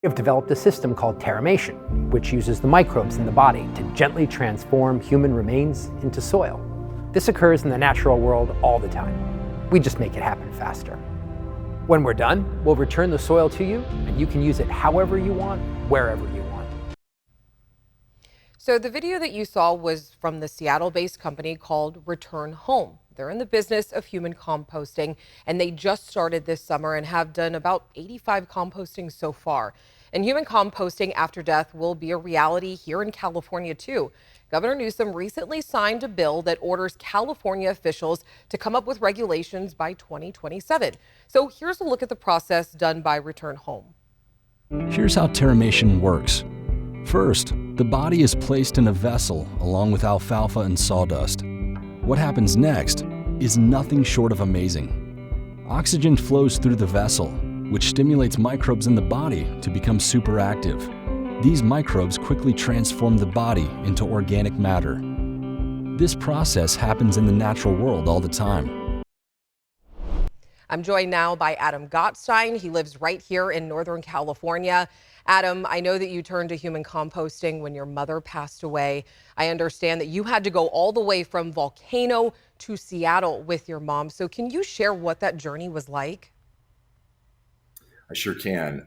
We have developed a system called terramation, which uses the microbes in the body to gently transform human remains into soil. This occurs in the natural world all the time. We just make it happen faster. When we're done, we'll return the soil to you, and you can use it however you want, wherever you want. So the video that you saw was from the Seattle-based company called Return Home. They're in the business of human composting, and they just started this summer and have done about 85 compostings so far. And human composting after death will be a reality here in California, too. Governor Newsom recently signed a bill that orders California officials to come up with regulations by 2027. So here's a look at the process done by Return Home. Here's how terramation works. First, the body is placed in a vessel along with alfalfa and sawdust. What happens next is nothing short of amazing. Oxygen flows through the vessel, which stimulates microbes in the body to become superactive. These microbes quickly transform the body into organic matter. This process happens in the natural world all the time. I'm joined now by Adam Gottstein. He lives right here in Northern California. Adam, I know that you turned to human composting when your mother passed away. I understand that you had to go all the way from Volcano to Seattle with your mom. So can you share what that journey was like? I sure can.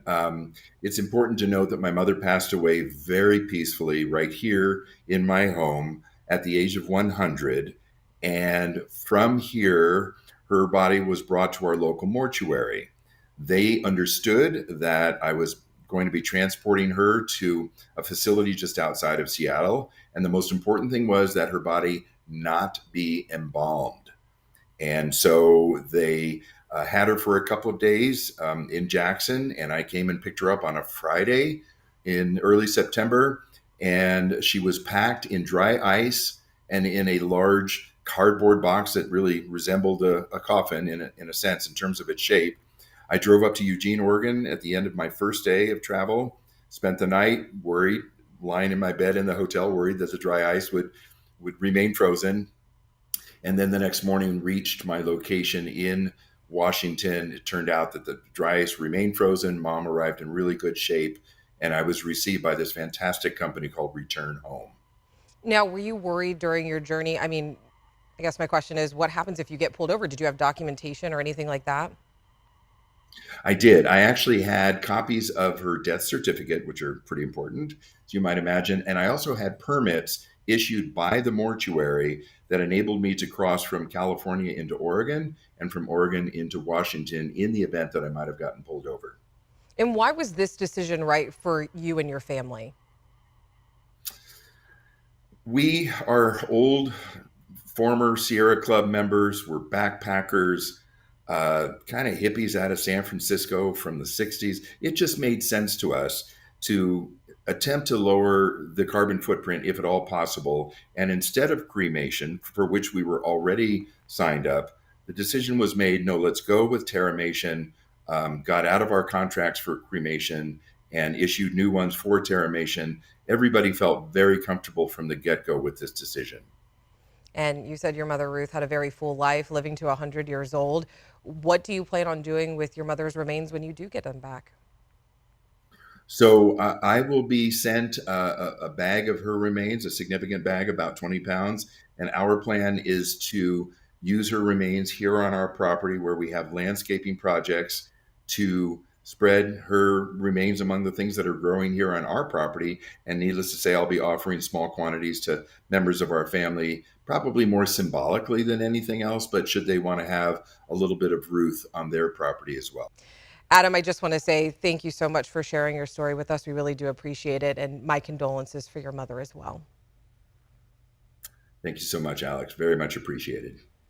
It's important to note that my mother passed away very peacefully right here in my home at the age of 100. And from here, her body was brought to our local mortuary. They understood that I was going to be transporting her to a facility just outside of Seattle. And the most important thing was that her body not be embalmed. And so they had her for a couple of days in Jackson, and I came and picked her up on a Friday in early September, and she was packed in dry ice and in a large cardboard box that really resembled a coffin in a sense in terms of its shape. I drove up to Eugene, Oregon at the end of my first day of travel, spent the night worried, lying in my bed in the hotel, worried that the dry ice would remain frozen. And then the next morning reached my location in Washington. It turned out that the dry ice remained frozen. Mom arrived in really good shape, and I was received by this fantastic company called Return Home. Now, were you worried during your journey? I mean, I guess my question is, what happens if you get pulled over? Did you have documentation or anything like that? I did. I actually had copies of her death certificate, which are pretty important, as you might imagine. And I also had permits issued by the mortuary that enabled me to cross from California into Oregon and from Oregon into Washington in the event that I might have gotten pulled over. And why was this decision right for you and your family? We are old former Sierra Club members. We're backpackers, kind of hippies out of San Francisco from the 60s. It just made sense to us to attempt to lower the carbon footprint if at all possible. And instead of cremation, for which we were already signed up, the decision was made, no, let's go with terramation, got out of our contracts for cremation and issued new ones for terramation. Everybody felt very comfortable from the get-go with this decision. And you said your mother, Ruth, had a very full life, living to 100 years old. What do you plan on doing with your mother's remains when you do get them back? So I will be sent a bag of her remains, a significant bag, about 20 pounds. And our plan is to use her remains here on our property where we have landscaping projects to spread her remains among the things that are growing here on our property. And needless to say, I'll be offering small quantities to members of our family, probably more symbolically than anything else, but should they want to have a little bit of Ruth on their property as well. Adam, I just want to say thank you so much for sharing your story with us. We really do appreciate it. And my condolences for your mother as well. Thank you so much, Alex. Very much appreciated.